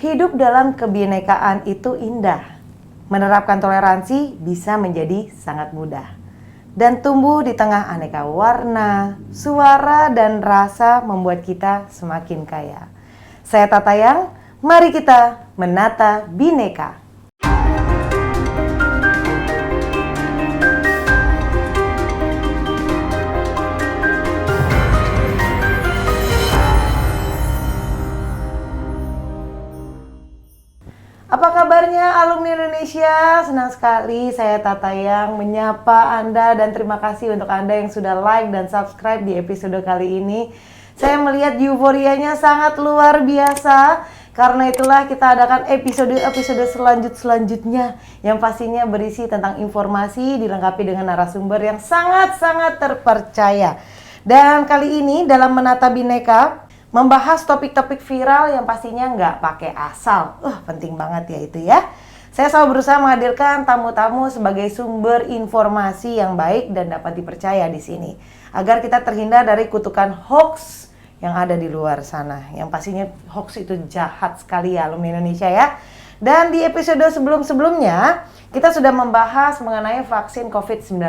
Hidup dalam kebinekaan itu indah. Menerapkan toleransi bisa menjadi sangat mudah. Dan tumbuh di tengah aneka warna, suara, dan rasa membuat kita semakin kaya. Saya Tatayang, mari kita menata Bhinneka. Apa kabarnya alumni Indonesia? Senang sekali saya Tatayang menyapa Anda dan terima kasih untuk Anda yang sudah like dan subscribe di episode kali ini. Saya melihat euforianya sangat luar biasa. Karena itulah kita adakan episode selanjutnya yang pastinya berisi tentang informasi dilengkapi dengan narasumber yang sangat-sangat terpercaya. Dan kali ini dalam Menata Bhinneka membahas topik-topik viral yang pastinya nggak pakai asal. Penting banget ya itu ya. Saya selalu berusaha menghadirkan tamu-tamu sebagai sumber informasi yang baik dan dapat dipercaya di sini. Agar kita terhindar dari kutukan hoax yang ada di luar sana. Yang pastinya hoax itu jahat sekali ya alumni Indonesia ya. Dan di episode sebelum-sebelumnya kita sudah membahas mengenai vaksin COVID-19.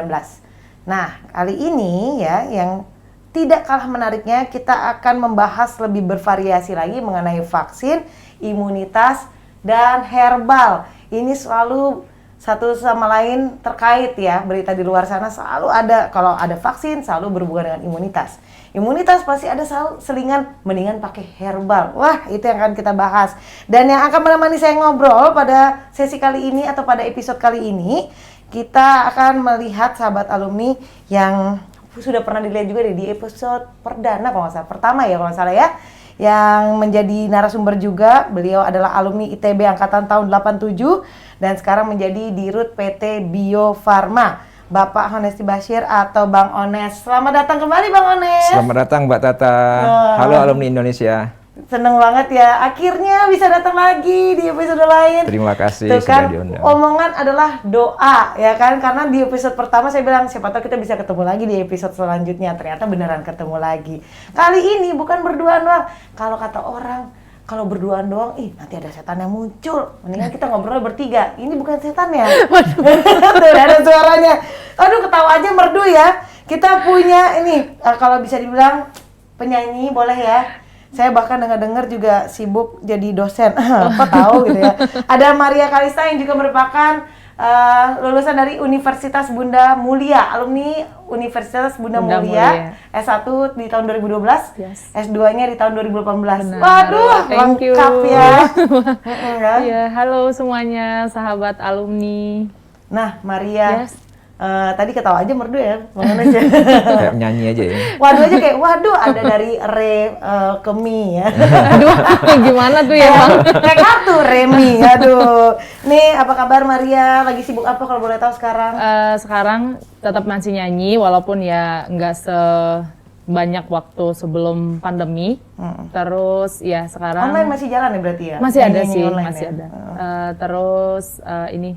Nah, kali ini ya yang tidak kalah menariknya, kita akan membahas lebih bervariasi lagi mengenai vaksin, imunitas, dan herbal. Ini selalu satu sama lain terkait ya, berita di luar sana selalu ada, kalau ada vaksin selalu berhubungan dengan imunitas. Imunitas pasti ada selalu selingan, mendingan pakai herbal. Wah, itu yang akan kita bahas. Dan yang akan menemani saya ngobrol pada sesi kali ini atau pada episode kali ini, kita akan melihat sahabat alumni yang sudah pernah dilihat juga di episode perdana kalau nggak salah, pertama ya kalau nggak salah ya, yang menjadi narasumber juga. Beliau adalah alumni ITB angkatan tahun 87 dan sekarang menjadi Dirut PT Bio Farma, Bapak Honesti Bashir atau Bang Ones. Selamat datang kembali Bang Ones. Selamat datang Mbak Tata. Halo alumni Indonesia. Seneng banget ya, akhirnya bisa datang lagi di episode lain. Terima kasih Tuh kan, sudah diundang. omongan adalah doa ya kan, karena di episode pertama saya bilang siapa tahu kita bisa ketemu lagi di episode selanjutnya. Ternyata beneran ketemu lagi. Kali ini bukan berduaan doang. Kalau kata orang, kalau berduaan doang, nanti ada setan yang muncul. Mendingan kita ngobrol bertiga. Ini bukan setan ya? Tuh ada suaranya. Aduh, ketawa aja merdu ya. Kita punya ini, kalau bisa dibilang penyanyi boleh ya. Saya bahkan dengar juga sibuk jadi dosen, apa tahu gitu ya. Ada Maria Kalista yang juga merupakan lulusan dari Universitas Bunda Mulia, alumni Universitas Bunda Mulia. S1 di tahun 2012, yes. S2-nya di tahun 2018. Benar. Waduh, lengkap ya. Ya, halo semuanya, sahabat alumni. Nah, Maria. Yes. Tadi ketawa aja merdu ya, mana aja. Kayak nyanyi aja ya. Waduh aja kayak, waduh ada dari Re ke Mi ya. Aduh, gimana tuh ya Bang? Kayak kartu Remi, aduh. Nih, apa kabar Maria? Lagi sibuk apa kalau boleh tahu sekarang? Sekarang tetap masih nyanyi, walaupun ya nggak sebanyak waktu sebelum pandemi. Terus ya sekarang online masih jalan ya berarti ya? Masih ada sih, masih ya? ada. Terus ini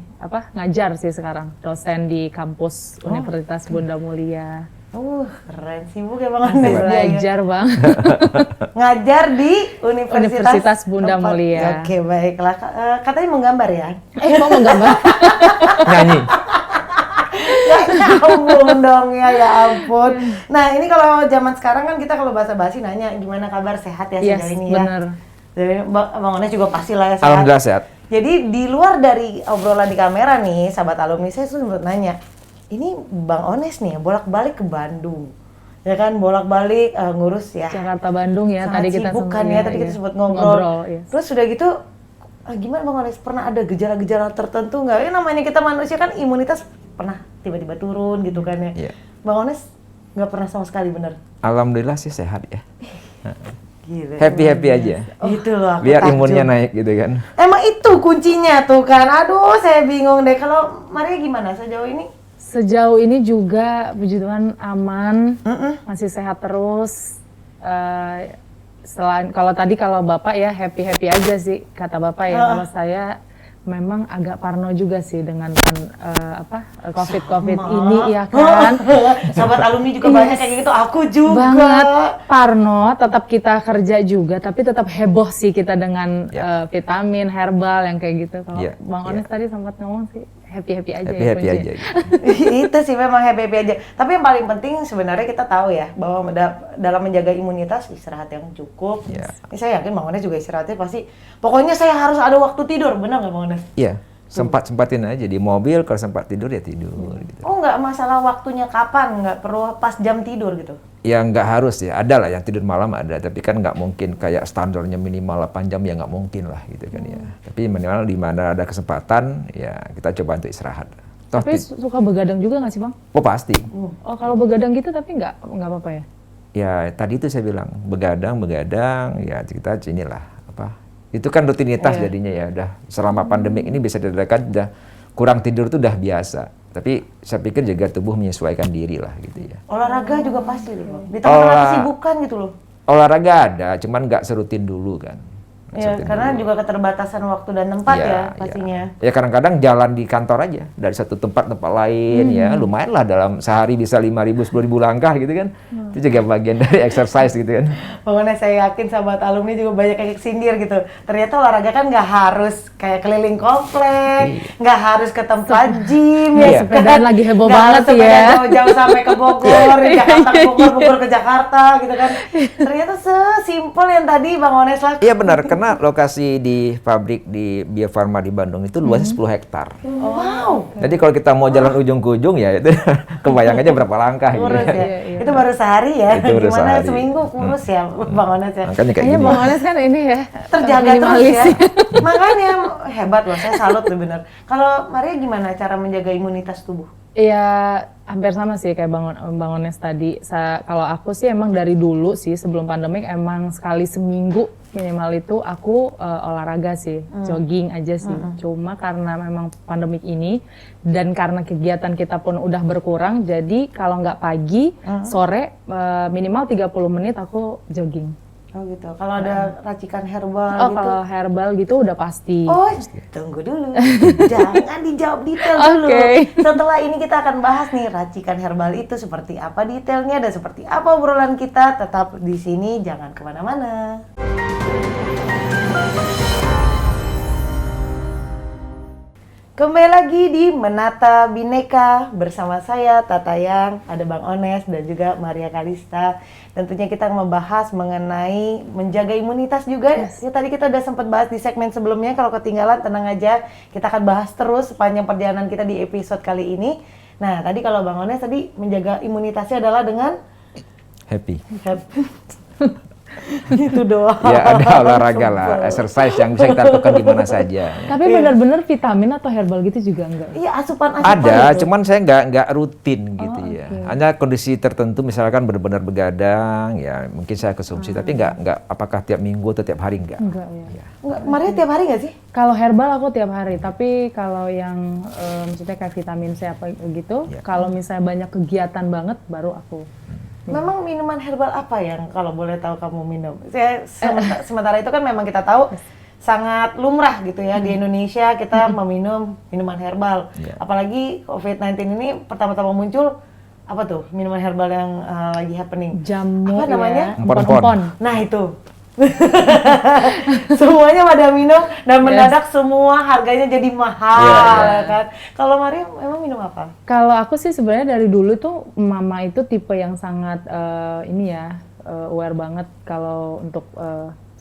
ngajar sih sekarang, dosen di kampus Universitas Bunda Mulia. Keren, sibuk ya Bang Ones. Belajar Bang. Ngajar di Universitas Bunda Mulia. Oke, baiklah. Katanya mau gambar ya? Mau menggambar? Nyanyi. Nyambung dong ya ampun. Nah ini kalau zaman sekarang kan kita kalau basa-basi nanya gimana kabar, sehat ya sejauh ini ya? Bener. Jadi Bang Ones juga pasti lah ya sehat. Alhamdulillah sehat. Jadi di luar dari obrolan di kamera nih, sahabat alumni, saya sempat nanya, ini Bang Ones nih bolak-balik ke Bandung, ya kan, bolak-balik ngurus ya. Jakarta Bandung ya, tadi kita sempat ngobrol. Yes. Terus sudah gitu, gimana Bang Ones, pernah ada gejala-gejala tertentu nggak? Ya namanya kita manusia kan imunitas pernah tiba-tiba turun gitu kan ya. Yeah. Bang Ones nggak pernah sama sekali bener? Alhamdulillah sih sehat ya. Gila, happy aja. Itu loh, biar imunnya naik gitu kan. Emang itu kuncinya tuh kan. Aduh, saya bingung deh. Kalau Maria gimana sejauh ini? Sejauh ini juga puji Tuhan aman, masih sehat terus. Selain kalau Bapak ya happy aja sih kata Bapak ya. Kalau saya memang agak parno juga sih dengan COVID ini ya kan. Sahabat alumni juga banyak kayak gitu, aku juga. Banget parno, tetap kita kerja juga, tapi tetap heboh sih kita dengan vitamin herbal yang kayak gitu. Kalau Bang Ones tadi sempat ngomong sih happy aja ya. Happy aja. Gitu. Itu sih memang happy aja. Tapi yang paling penting sebenarnya kita tahu ya bahwa dalam menjaga imunitas istirahat yang cukup. Yeah. Ini saya yakin Bang Ones juga istirahatnya pasti. Pokoknya saya harus ada waktu tidur, benar nggak Bang Ones? Iya, sempatin aja di mobil, kalau sempat tidur ya tidur. Gitu. Oh nggak masalah waktunya kapan, nggak perlu pas jam tidur gitu? Ya nggak harus ya, ada lah yang tidur malam ada, tapi kan nggak mungkin kayak standarnya minimal 8 jam ya nggak mungkin lah gitu kan ya. Tapi minimal di mana ada kesempatan ya kita coba untuk istirahat. Tapi suka begadang juga nggak sih Bang? Oh pasti. Oh kalau begadang gitu tapi nggak apa-apa ya? Ya tadi itu saya bilang begadang ya kita inilah apa? Itu kan rutinitas jadinya ya, udah selama pandemik ini bisa dikatakan udah kurang tidur tuh udah biasa. Tapi saya pikir juga tubuh menyesuaikan diri lah gitu ya. Olahraga juga pasti loh, di tengah-tengah kesibukan gitu loh. Olahraga ada, cuman nggak serutin dulu kan. Iya, karena juga keterbatasan waktu dan tempat ya pastinya. Ya kadang-kadang jalan di kantor aja dari satu tempat lain ya lumayan lah dalam sehari bisa 5.000 10.000 langkah gitu kan. Itu juga bagian dari exercise gitu kan. Pokoknya saya yakin sahabat alumni juga banyak kayak sindir gitu. Ternyata olahraga kan nggak harus kayak keliling komplek, nggak harus ke tempat gym ya. Sepedaan lagi heboh banget ya. Jauh-jauh sampai ke Bogor, Jakarta ke Bogor, Bogor ke Jakarta gitu kan. Ternyata sesimpel yang tadi Bang Ones lakukan. Iya benar, karena lokasi di pabrik di Bio Farma di Bandung itu luasnya 10 hektar. Wow. Jadi kalau kita mau jalan ujung ke ujung ya itu kebayang aja berapa langkah gitu. Kurus ya. Itu baru sehari ya. Itu baru Gimana sehari. seminggu kurus ya Bang Ones ya. Makanya kayak Kayaknya gini. Bang Ones kan ini ya Terjaga terus minimalis ya. Makanya hebat loh, saya salut tuh bener. Kalau Maria gimana cara menjaga imunitas tubuh? Iya, hampir sama sih kayak Bang Ones tadi. Kalau aku sih emang dari dulu sih sebelum pandemik emang sekali seminggu minimal itu aku olahraga sih, jogging aja sih. Cuma karena memang pandemik ini dan karena kegiatan kita pun udah berkurang, jadi kalau nggak pagi, sore minimal 30 menit aku jogging. Oh gitu. Kalau ada racikan herbal Oh, gitu. kalau herbal gitu udah pasti. Oh, tunggu dulu. Jangan dijawab detail dulu. Oke. Setelah ini kita akan bahas nih racikan herbal itu seperti apa detailnya dan seperti apa obrolan kita. Tetap di sini, jangan kemana-mana. Kembali lagi di Menata Bineka bersama saya Tata Yang, ada Bang Ones dan juga Maria Kalista. Tentunya kita membahas mengenai menjaga imunitas juga. Ya, tadi kita udah sempat bahas di segmen sebelumnya. Kalau ketinggalan tenang aja, kita akan bahas terus sepanjang perjalanan kita di episode kali ini. Nah, tadi kalau Bang Ones tadi menjaga imunitasnya adalah dengan Happy. itu doang. Ya ada olahraga lah, exercise yang bisa kita lakukan di mana saja. Tapi benar-benar vitamin atau herbal gitu juga enggak? Iya, asupan-asupan Ada, itu. cuman saya nggak rutin gitu ya. Hanya kondisi tertentu, misalkan benar-benar begadang, ya mungkin saya konsumsi. Tapi nggak apakah tiap minggu atau tiap hari nggak. Enggak ya. Enggak, Maria tiap hari nggak sih? Kalau herbal aku tiap hari, tapi kalau yang maksudnya kayak vitamin C apa gitu, kalau misalnya banyak kegiatan banget baru aku. Memang minuman herbal apa yang kalau boleh tahu kamu minum? Saya sementara itu kan memang kita tahu sangat lumrah gitu ya di Indonesia kita meminum minuman herbal. Apalagi COVID-19 ini pertama-tama muncul apa tuh minuman herbal yang lagi happening? Jamu Apa namanya? ya. Empon-empon. Nah itu. Semuanya pada minum dan mendadak semua harganya jadi mahal ya kan. Kalau Maria emang minum apa? Kalau aku sih sebenarnya dari dulu tuh mama itu tipe yang sangat aware banget kalau untuk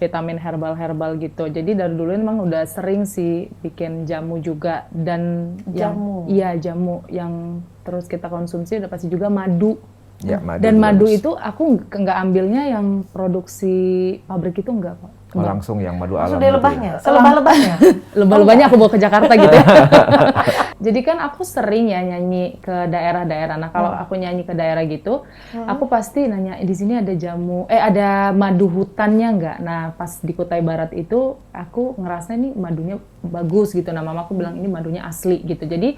vitamin herbal gitu. Jadi dari dulu memang udah sering sih bikin jamu juga dan jamu yang terus kita konsumsi udah pasti juga madu. Ya, madu Dan madu bagus. itu aku nggak ambilnya yang produksi pabrik itu enggak kok. Oh, langsung yang madu alam. Maksudnya gitu lebahnya, ya. selebah-lebahnya. Lebah-lebahnya aku bawa ke Jakarta gitu ya. Jadi kan aku sering ya nyanyi ke daerah-daerah. Nah kalau aku nyanyi ke daerah gitu, aku pasti nanya di sini ada ada madu hutannya nggak? Nah pas di Kutai Barat itu aku ngerasa nih madunya bagus gitu. Nah mamaku bilang ini madunya asli gitu. Jadi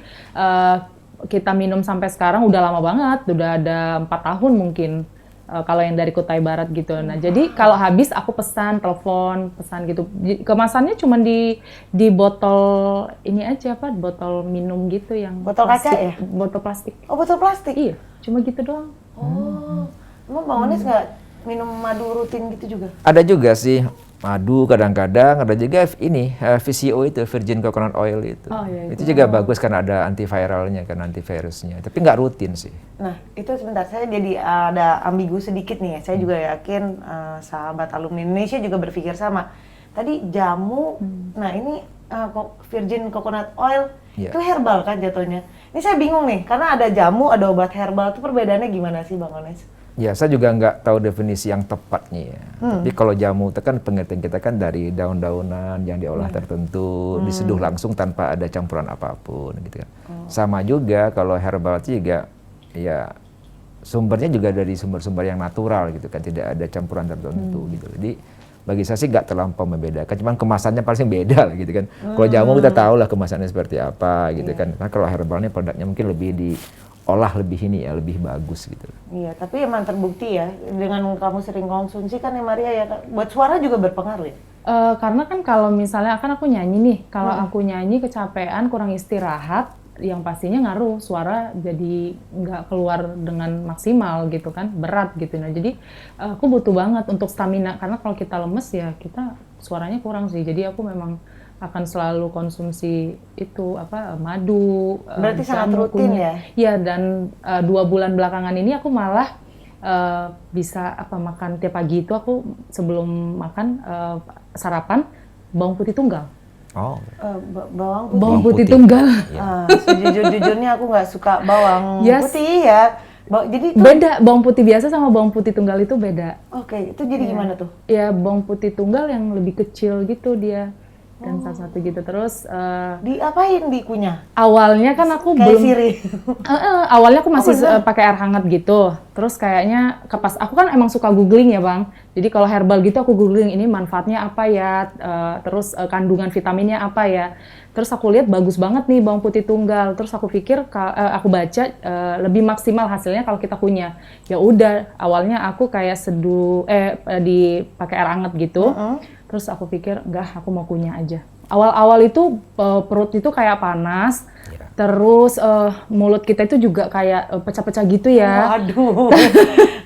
kita minum sampai sekarang udah lama banget, udah ada 4 tahun mungkin. kalau yang dari Kutai Barat gitu. Nah, jadi kalau habis aku telepon, pesan gitu. Kemasannya cuma di botol ini aja, botol minum gitu yang Botol kaca plastik, ya? Botol plastik. Oh, botol plastik? Iya, cuma gitu doang. Oh, emang Bang Ones nggak minum madu rutin gitu juga? Ada juga sih madu kadang-kadang, ada juga ini VCO itu, Virgin Coconut Oil itu. Oh, iya, Itu juga bagus karena ada antiviralnya kan, antivirusnya. Tapi nggak rutin sih. Nah, itu sebentar, saya jadi ada ambigu sedikit nih ya. Saya juga yakin sahabat alumni Indonesia juga berpikir sama. Tadi jamu, nah ini Virgin Coconut Oil, itu herbal kan jatuhnya. Ini saya bingung nih, karena ada jamu, ada obat herbal, itu perbedaannya gimana sih Bang Ones? Ya, saya juga nggak tahu definisi yang tepatnya ya. Tapi kalau jamu itu kan pengertian kita kan dari daun-daunan yang diolah tertentu, diseduh langsung tanpa ada campuran apapun gitu kan. Sama juga kalau herbal itu juga ya sumbernya juga dari sumber-sumber yang natural gitu kan, tidak ada campuran tertentu gitu. Jadi bagi saya sih nggak terlampau membedakan, cuman kemasannya paling beda lah gitu kan. Kalau jamu kita tahu lah kemasannya seperti apa gitu kan. Nah, kalau herbalnya produknya mungkin lebih diolah lebih ini ya, lebih bagus gitu. Iya, tapi emang terbukti ya, dengan kamu sering konsumsi kan ya Maria ya, buat suara juga berpengaruh ya? Karena kan kalau misalnya kan aku nyanyi nih, kalau aku nyanyi kecapean, kurang istirahat, yang pastinya ngaruh, suara jadi nggak keluar dengan maksimal gitu kan, berat gitu. Nah jadi aku butuh banget untuk stamina, karena kalau kita lemes ya kita suaranya kurang sih. Jadi aku memang akan selalu konsumsi itu madu. Berarti sangat rutin ya? Iya, dan 2 bulan belakangan ini aku malah bisa makan tiap pagi itu aku sebelum makan sarapan bawang putih tunggal. Oh. Bawang Putih putih. tunggal. Sejujur-jujurnya aku nggak suka bawang putih ya. Jadi itu beda, bawang putih biasa sama bawang putih tunggal itu beda. Oke, itu jadi gimana tuh? Ya bawang putih tunggal yang lebih kecil gitu dia. Dan satu gitu terus Diapain dikunyah? awalnya kan aku Kayak belum sirih. awalnya aku masih pakai air hangat gitu. Terus kayaknya pas aku kan emang suka googling ya Bang. Jadi kalau herbal gitu aku googling ini manfaatnya apa ya, terus kandungan vitaminnya apa ya. Terus aku lihat bagus banget nih bawang putih tunggal. Terus aku pikir aku baca lebih maksimal hasilnya kalau kita kunyah. Ya udah, awalnya aku kayak dipakai air hangat gitu. Terus aku pikir, enggak, aku mau kunyah aja. Awal-awal itu perut itu kayak panas, terus mulut kita itu juga kayak pecah-pecah gitu ya. Waduh,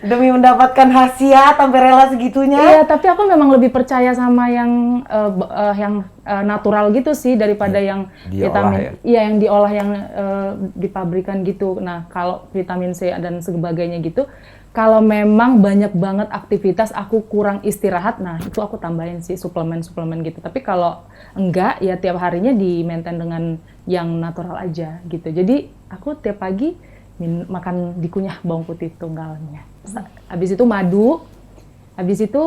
demi mendapatkan khasiat sampai rela segitunya. Iya, tapi aku memang lebih percaya sama yang natural gitu sih daripada yang Diolah vitamin. ya? Iya, yang diolah yang dipabrikan gitu. Nah, kalau vitamin C dan sebagainya gitu, kalau memang banyak banget aktivitas, aku kurang istirahat, nah itu aku tambahin sih suplemen-suplemen gitu. Tapi kalau enggak, ya tiap harinya di-maintain dengan yang natural aja gitu. Jadi aku tiap pagi makan dikunyah bawang putih tunggalnya. Habis itu madu, habis itu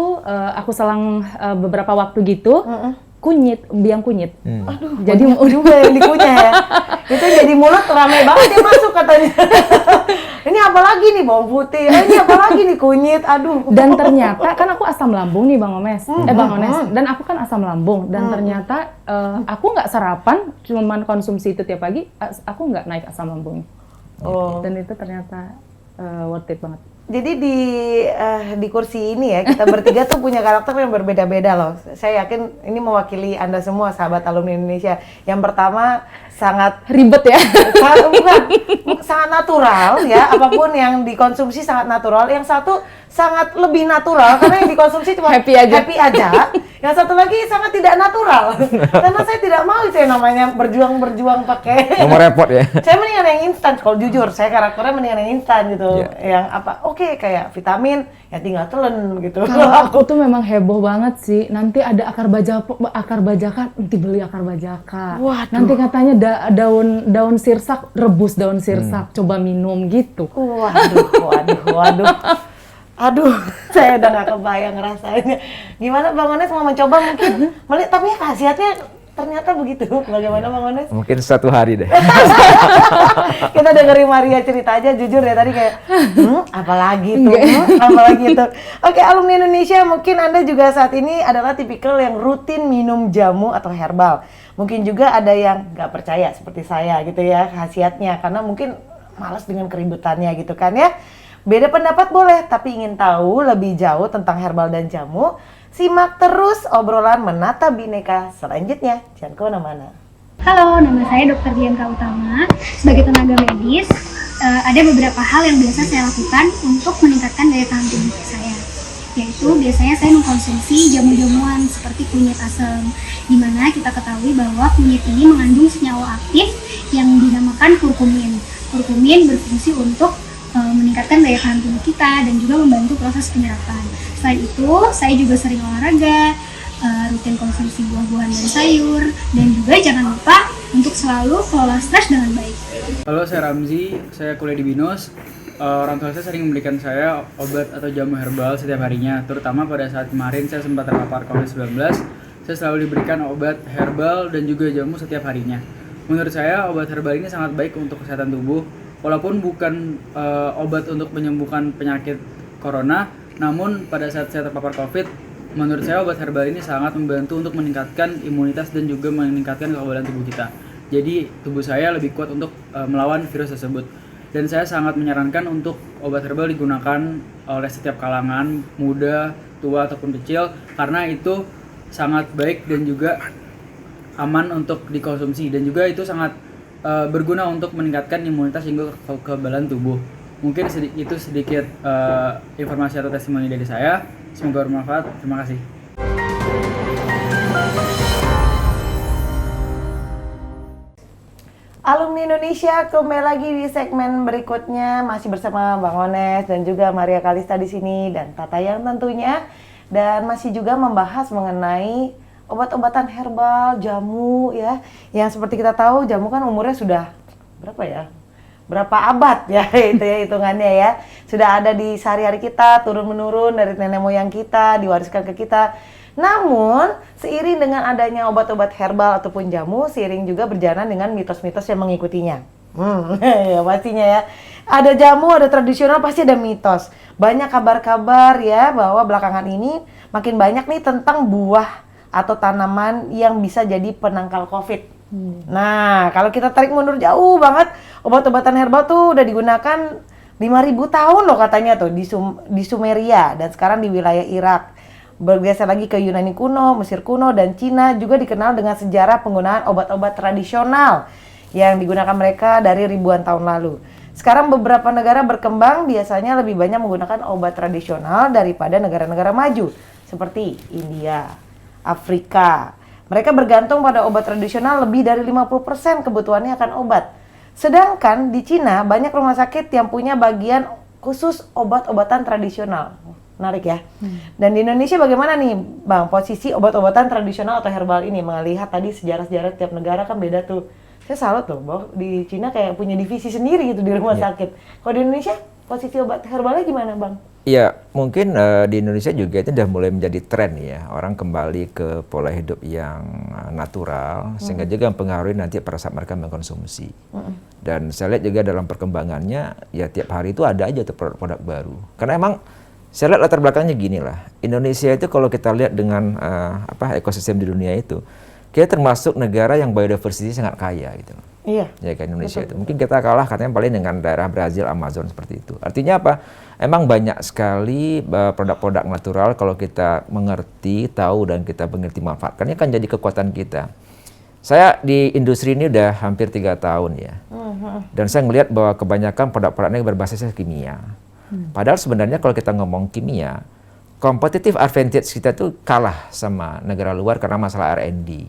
aku selang beberapa waktu gitu, biang kunyit. Aduh, jadi juga yang dikunyah ya. Itu jadi mulut rame banget ya masuk katanya. Ini apa lagi nih bawang putih? Ini apa lagi nih kunyit? Aduh. Dan ternyata kan aku asam lambung nih Bang Ones. Bang Ones. Dan aku kan asam lambung. Dan ternyata aku nggak sarapan, cuman konsumsi itu tiap pagi, aku nggak naik asam lambung. Dan itu ternyata worth it banget. Jadi di kursi ini ya, kita bertiga tuh punya karakter yang berbeda-beda loh. Saya yakin ini mewakili Anda semua, sahabat alumni Indonesia. Yang pertama, sangat ribet ya. Sangat natural ya, apapun yang dikonsumsi sangat natural. Yang satu sangat lebih natural karena yang dikonsumsi cuma happy aja. Yang satu lagi sangat tidak natural karena saya tidak mau saya namanya berjuang pakai. Nomor repot ya. Saya mendingan yang instan. Kalau jujur, saya karakternya mendingan yang instan gitu. Yang kayak vitamin ya tinggal telan gitu. Kalau aku tuh memang heboh banget sih. Nanti ada akar bajaka, nanti beli akar bajaka. Waduh. Nanti katanya daun sirsak, rebus daun sirsak, coba minum gitu. Waduh. Aduh, saya udah gak kebayang rasanya. Gimana Bang Ones mau mencoba mungkin? Tapi khasiatnya ternyata begitu. Bagaimana Bang Ones? Mungkin 1 hari deh. Kita dengerin Maria cerita aja, jujur ya tadi kayak, apalagi tuh, apalagi itu. Oke, alumni Indonesia, mungkin Anda juga saat ini adalah tipikal yang rutin minum jamu atau herbal. Mungkin juga ada yang nggak percaya seperti saya gitu ya khasiatnya, karena mungkin malas dengan keributannya gitu kan ya. Beda pendapat boleh, tapi ingin tahu lebih jauh tentang herbal dan jamu? Simak terus obrolan Menata Bhinneka selanjutnya. Jangan kemana-mana. Halo, nama saya Dr. Dianka Utama. Sebagai tenaga medis, ada beberapa hal yang biasa saya lakukan untuk meningkatkan daya tahan tubuh saya. Yaitu biasanya saya mengkonsumsi jamu-jamuan seperti kunyit asam, di mana kita ketahui bahwa kunyit ini mengandung senyawa aktif yang dinamakan kurkumin. Kurkumin berfungsi untuk meningkatkan daya tahan tubuh kita dan juga membantu proses penyerapan. Selain itu, saya juga sering olahraga, rutin konsumsi buah-buahan dan sayur, dan juga jangan lupa untuk selalu kelola stres dengan baik. Halo, saya Ramzi, saya kuliah di BINUS. Orang tua saya sering memberikan saya obat atau jamu herbal setiap harinya, terutama pada saat kemarin saya sempat terpapar COVID-19. Saya selalu diberikan obat herbal dan juga jamu setiap harinya. Menurut saya, obat herbal ini sangat baik untuk kesehatan tubuh. Walaupun bukan obat untuk menyembuhkan penyakit corona, namun pada saat saya terpapar COVID, menurut saya obat herbal ini sangat membantu untuk meningkatkan imunitas dan juga meningkatkan kekebalan tubuh kita. Jadi tubuh saya lebih kuat untuk melawan virus tersebut. Dan saya sangat menyarankan untuk obat herbal digunakan oleh setiap kalangan, muda, tua ataupun kecil, karena itu sangat baik dan juga aman untuk dikonsumsi, dan juga itu sangat berguna untuk meningkatkan imunitas hingga kekebalan tubuh. Mungkin itu sedikit informasi atau testimoni dari saya. Semoga bermanfaat. Terima kasih. Alumni Indonesia, kembali lagi di segmen berikutnya, masih bersama Bang Ones dan juga Maria Kalista di sini dan Tatayang tentunya, dan masih juga membahas mengenai obat-obatan herbal, jamu ya, yang seperti kita tahu jamu kan umurnya sudah berapa ya? Berapa abad ya itu ya hitungannya ya. Sudah ada di sehari-hari kita, turun-menurun dari nenek moyang kita, diwariskan ke kita. Namun, seiring dengan adanya obat-obat herbal ataupun jamu, seiring juga berjalan dengan mitos-mitos yang mengikutinya. Ya pastinya ya. Ada jamu, ada tradisional, pasti ada mitos. Banyak kabar-kabar ya bahwa belakangan ini makin banyak nih tentang buah atau tanaman yang bisa jadi penangkal COVID. Nah, kalau kita tarik mundur jauh banget, obat-obatan herbal tuh udah digunakan 5.000 tahun loh katanya tuh di Sumeria dan sekarang di wilayah Irak. Bergeser lagi ke Yunani kuno, Mesir kuno, dan Cina juga dikenal dengan sejarah penggunaan obat-obat tradisional yang digunakan mereka dari ribuan tahun lalu. Sekarang beberapa negara berkembang biasanya lebih banyak menggunakan obat tradisional daripada negara-negara maju seperti India, Afrika. Mereka bergantung pada obat tradisional, lebih dari 50% kebutuhannya akan obat. Sedangkan di Cina banyak rumah sakit yang punya bagian khusus obat-obatan tradisional. Menarik ya. Dan di Indonesia bagaimana nih Bang posisi obat-obatan tradisional atau herbal ini? Melihat tadi sejarah-sejarah tiap negara kan beda tuh. Saya salut tuh bahwa di Cina kayak punya divisi sendiri gitu di rumah sakit. Kalau di Indonesia posisi obat herbalnya gimana Bang? Ya, mungkin di Indonesia juga itu udah mulai menjadi tren ya. Orang kembali ke pola hidup yang natural, sehingga juga mempengaruhi nanti pada saat mereka mengkonsumsi. Dan saya lihat juga dalam perkembangannya, ya tiap hari itu ada aja tuh produk-produk baru. Karena emang saya lihat latar belakangnya gini lah. Indonesia itu kalau kita lihat dengan ekosistem di dunia itu, kita termasuk negara yang biodiversity sangat kaya gitu. Iya. Ya kan Indonesia itu. Mungkin kita kalah katanya paling dengan daerah Brazil, Amazon seperti itu. Artinya apa? Emang banyak sekali produk-produk natural kalau kita mengerti, tahu dan kita mengerti manfaatkannya kan jadi kekuatan kita. Saya di industri ini udah hampir 3 tahun ya. Dan saya melihat bahwa kebanyakan produk-produknya berbasis kimia. Padahal sebenarnya kalau kita ngomong kimia, competitive advantage kita tuh kalah sama negara luar karena masalah R&D.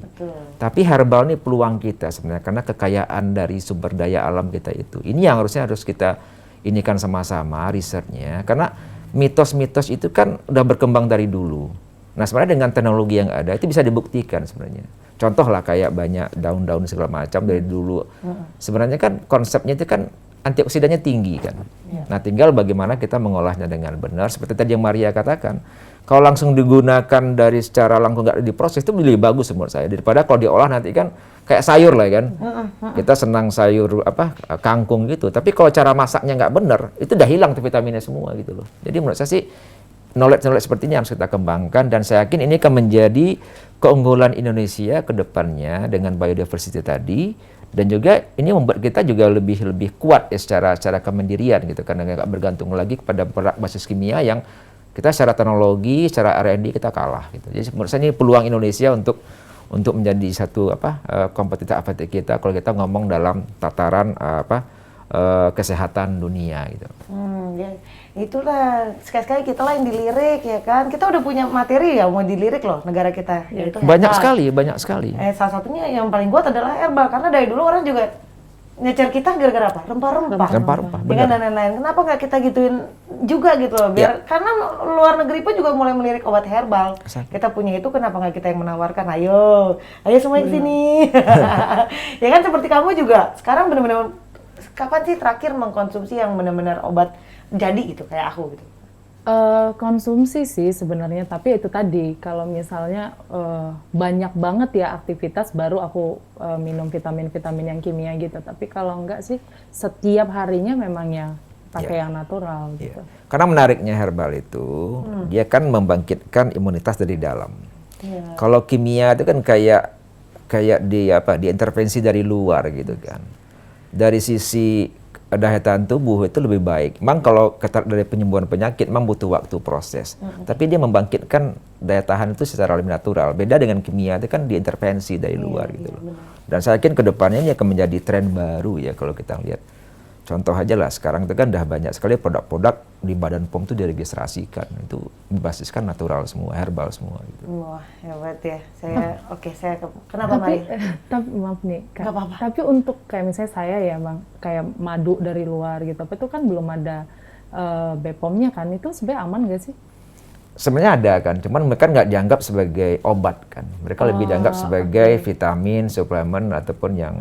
Tapi herbal ini peluang kita sebenarnya karena kekayaan dari sumber daya alam kita itu. Ini yang harus kita inikan sama-sama risetnya. Karena mitos-mitos itu kan udah berkembang dari dulu. Nah sebenarnya dengan teknologi yang ada itu bisa dibuktikan sebenarnya. Contoh lah kayak banyak daun-daun segala macam dari dulu. Sebenarnya kan konsepnya itu kan antioksidannya tinggi kan. Nah tinggal bagaimana kita mengolahnya dengan benar. Seperti tadi yang Maria katakan, kalau langsung digunakan dari secara langsung nggak diproses itu lebih bagus menurut saya daripada kalau diolah nanti kan kayak sayur lah kan. Kita senang sayur kangkung gitu. Tapi kalau cara masaknya nggak benar, itu udah hilang tuh vitaminnya semua gitu loh. Jadi menurut saya sih knowledge seperti ini harus kita kembangkan dan saya yakin ini akan menjadi keunggulan Indonesia ke depannya dengan biodiversity tadi Dan juga ini membuat kita juga lebih kuat ya secara kemandirian gitu, karena nggak bergantung lagi kepada produk basis kimia yang kita secara teknologi, secara R&D kita kalah gitu. Jadi menurut saya ini peluang Indonesia untuk menjadi satu kompetitor APT kita kalau kita ngomong dalam tataran kesehatan dunia gitu. Ya. Itulah sekali-sekali kita lah yang dilirik ya kan. Kita udah punya materi ya mau dilirik loh negara kita. Yaitu Banyak herbal. banyak sekali. Salah satunya yang paling kuat adalah herbal karena dari dulu orang juga nyecer kita gara-gara apa? Rempah-rempah. Rempah-rempah, Ya kan, benar. dan lain-lain. Kenapa nggak kita gituin juga gitu loh? Biar karena luar negeri pun juga mulai melirik obat herbal. Exactly. Kita punya itu, kenapa nggak kita yang menawarkan? Ayo semua ke sini. Ya kan seperti kamu juga. Sekarang benar-benar kapan sih terakhir mengkonsumsi yang benar-benar obat jadi gitu kayak aku gitu? Konsumsi sih sebenarnya, tapi itu tadi kalau misalnya banyak banget ya aktivitas baru aku minum vitamin-vitamin yang kimia gitu. Tapi kalau enggak sih setiap harinya memang ya pakai yang natural gitu. Karena menariknya herbal itu dia kan membangkitkan imunitas dari dalam. Kalau kimia itu kan kayak diintervensi dari luar gitu kan. Dari sisi daya tahan tubuh itu lebih baik. Memang kalau dari penyembuhan penyakit memang butuh waktu proses. Tapi dia membangkitkan daya tahan itu secara lebih natural. Beda dengan kimia itu kan diintervensi dari luar gitu loh. Dan saya yakin kedepannya ini akan menjadi tren baru ya kalau kita lihat. Contoh aja lah, sekarang itu kan udah banyak sekali produk-produk di Badan POM itu diregistrasikan. Itu berbasiskan natural semua, herbal semua gitu. Wah, hebat ya. Kenapa Mari? Tapi maaf nih, Kak. Nggak apa-apa. Tapi untuk kayak misalnya saya ya Bang, kayak madu dari luar gitu, itu kan belum ada BPOM-nya kan, itu sebenarnya aman nggak sih? Sebenarnya ada kan, cuman mereka nggak dianggap sebagai obat kan. Mereka lebih dianggap sebagai vitamin, suplemen ataupun yang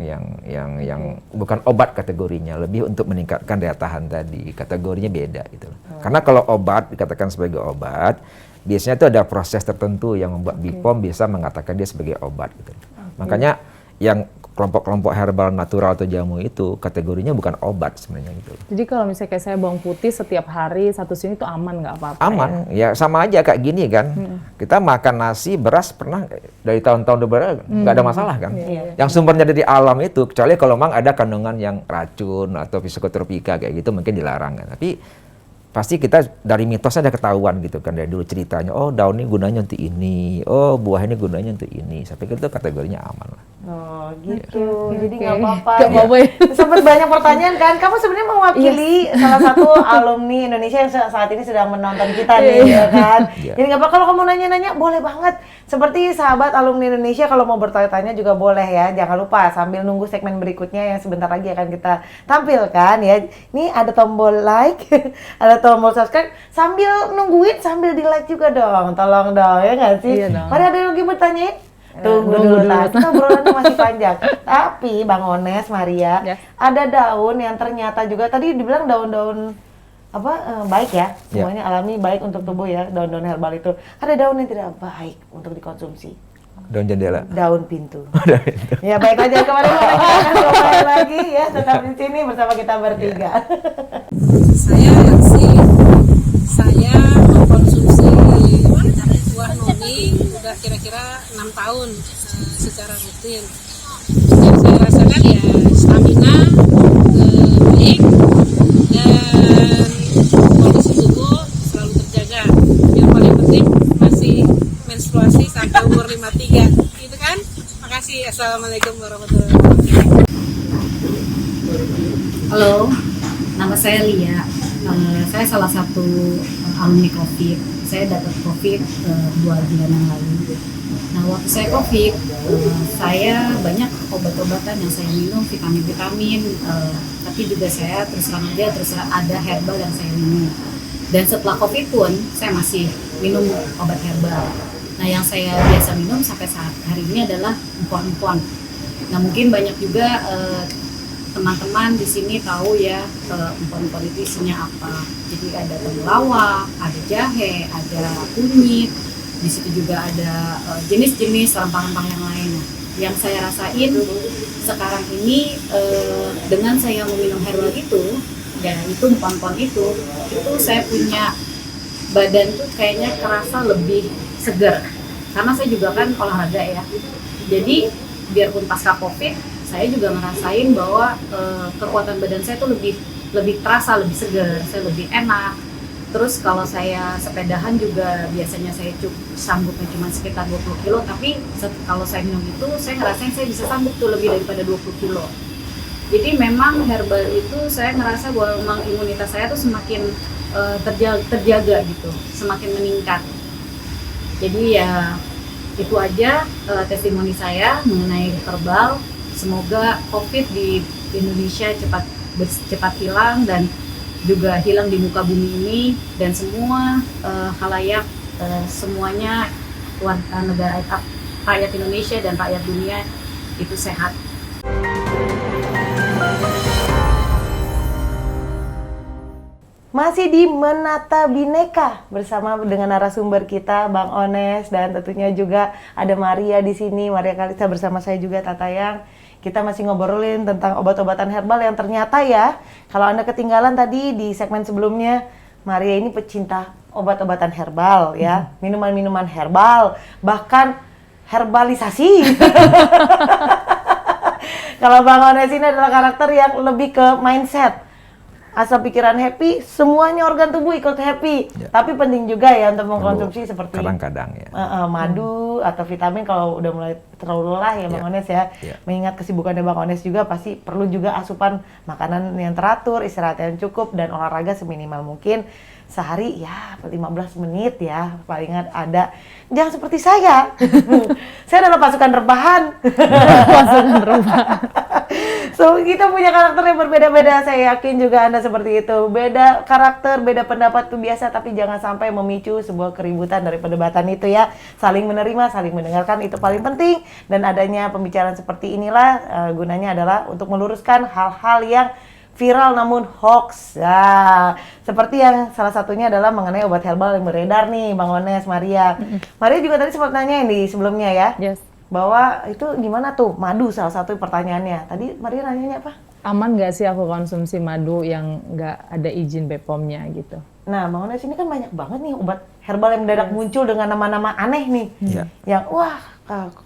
bukan obat kategorinya, lebih untuk meningkatkan daya tahan tadi. Kategorinya beda gitu. Karena kalau obat dikatakan sebagai obat, biasanya itu ada proses tertentu yang membuat BPOM bisa mengatakan dia sebagai obat gitu. Makanya yang kelompok-kelompok herbal natural atau jamu itu kategorinya bukan obat sebenarnya gitu. Jadi kalau misalnya kayak saya bawang putih setiap hari satu sini itu aman nggak apa-apa? Aman, ya sama aja kayak gini kan. Kita makan nasi, beras pernah dari tahun-tahun beberapa nggak ada masalah kan. Yang sumbernya dari alam itu, kecuali kalau memang ada kandungan yang racun atau psikotropika kayak gitu mungkin dilarang kan. Tapi pasti kita dari mitosnya ada ketahuan gitu kan dari dulu ceritanya. Oh daun ini gunanya untuk ini, oh buah ini gunanya untuk ini. Saya pikir itu kategorinya aman lah. Oh gitu, jadi nggak Oke. apa-apa. Nggak apa-apa ya. Sempat banyak pertanyaan kan, kamu sebenarnya mewakili salah satu alumni Indonesia yang saat ini sedang menonton kita nih, ya kan? Jadi nggak apa-apa, kalau kamu nanya-nanya boleh banget. Seperti sahabat alumni Indonesia kalau mau bertanya-tanya juga boleh ya. Jangan lupa sambil nunggu segmen berikutnya yang sebentar lagi akan kita tampilkan ya. Ini ada tombol like, ada tombol subscribe. Sambil nungguin, sambil di like juga dong. Tolong dong, ya nggak sih? Iya dong. Mari ada yang lagi bertanyain? Tunggu dulu, kita obrolannya masih panjang. Tapi Bang Ones, Maria, ada daun yang ternyata juga tadi dibilang daun-daun baik ya, semuanya alami, baik untuk tubuh ya, daun-daun herbal itu. Ada daun yang tidak baik untuk dikonsumsi. Daun jendela. Daun pintu. Ya baik aja, kemarin-kemarin kita akan cobain lagi ya, tetap di sini bersama kita bertiga. Saya mengkonsumsi buah noni udah kira-kira 6 tahun secara rutin. Yang saya rasakan ya stamina baik dan kondisi tubuh selalu terjaga. Yang paling penting masih menstruasi sampai umur 53. Gitu kan? Makasih. Assalamualaikum warahmatullahi wabarakatuh. Halo, nama saya Lia. Saya salah satu alumni COVID. Saya dapat COVID 2 bulan yang lalu. Nah, waktu saya COVID, saya banyak obat-obatan yang saya minum, vitamin-vitamin, tapi juga saya terus ada herbal yang saya minum. Dan setelah COVID pun, saya masih minum obat herbal. Nah, yang saya biasa minum sampai saat hari ini adalah empon-empon. Nah, mungkin banyak juga teman-teman di sini tahu ya empon-empon itu isinya apa. Jadi ada temulawak, ada jahe, ada kunyit. Di situ juga ada jenis-jenis rempah-rempah yang lain. Yang saya rasain sekarang ini dengan saya meminum herbal itu, ya itu empon-empon itu saya punya badan tuh kayaknya kerasa lebih segar. Karena saya juga kan olahraga ya. Jadi biarpun pasca COVID saya juga ngerasain bahwa kekuatan badan saya tuh lebih terasa, lebih segar, saya lebih enak. Terus kalau saya sepedahan juga biasanya saya sanggupnya cuma sekitar 20 kilo, tapi kalau saya minum itu saya ngerasain saya bisa sanggup tuh lebih daripada 20 kilo. Jadi memang herbal itu saya ngerasa bahwa memang imunitas saya tuh semakin terjaga gitu, semakin meningkat. Jadi ya itu aja testimoni saya mengenai herbal. Semoga COVID di Indonesia cepat hilang dan juga hilang di muka bumi ini, dan semua khalayak semuanya negara rakyat Indonesia dan rakyat dunia itu sehat. Masih di Menata Bineka bersama dengan narasumber kita Bang Ones, dan tentunya juga ada Maria di sini, Maria Kalista, bersama saya juga Tatayang. Kita masih ngobrolin tentang obat-obatan herbal yang ternyata ya, kalau Anda ketinggalan tadi di segmen sebelumnya, Maria ini pecinta obat-obatan herbal ya, minuman-minuman herbal, bahkan herbalisasi. Kalau Bang Ones ini adalah karakter yang lebih ke mindset. Asal pikiran happy, semuanya organ tubuh ikut happy. Ya. Tapi penting juga ya untuk mengkonsumsi seperti kadang-kadang ya. madu atau vitamin kalau udah mulai terlalu lelah ya Bang Ones ya. Mengingat kesibukannya Bang Ones juga pasti perlu juga asupan makanan yang teratur, istirahat yang cukup, dan olahraga seminimal mungkin. Sehari ya 15 menit ya palingan ada. Jangan seperti saya. Saya adalah pasukan rebahan. Pasukan rebahan. So, kita punya karakter yang berbeda-beda. Saya yakin juga Anda seperti itu. Beda karakter, beda pendapat itu biasa, tapi jangan sampai memicu sebuah keributan dari perdebatan itu ya. Saling menerima, saling mendengarkan itu paling penting. Dan adanya pembicaraan seperti inilah gunanya adalah untuk meluruskan hal-hal yang viral namun hoax. Nah, seperti yang salah satunya adalah mengenai obat herbal yang beredar nih, Bang Ones, Maria. Maria juga tadi sempat nanya ini sebelumnya ya. Yes. Bahwa itu gimana tuh madu, salah satu pertanyaannya. Tadi Maria nanyanya apa? Aman nggak sih aku konsumsi madu yang nggak ada izin BPOM-nya gitu? Nah, Bang Ones, ini kan banyak banget nih obat herbal yang mendadak muncul dengan nama-nama aneh nih. Yang wah,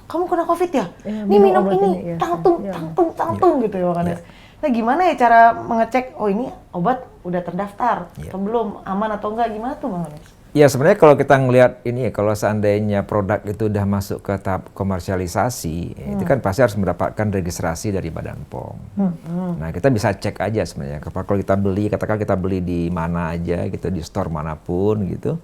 kamu kena COVID ya? Nih minum ini, tangtung gitu ya Bang Ones. Nah, gimana ya cara mengecek, oh ini obat udah terdaftar atau belum, aman atau enggak, gimana tuh Bang Ones? Ya sebenarnya kalau kita ngelihat ini ya, kalau seandainya produk itu udah masuk ke tahap komersialisasi, itu kan pasti harus mendapatkan registrasi dari Badan POM. Nah kita bisa cek aja sebenarnya, kalau kita beli, katakan kita beli di mana aja gitu, di store manapun gitu,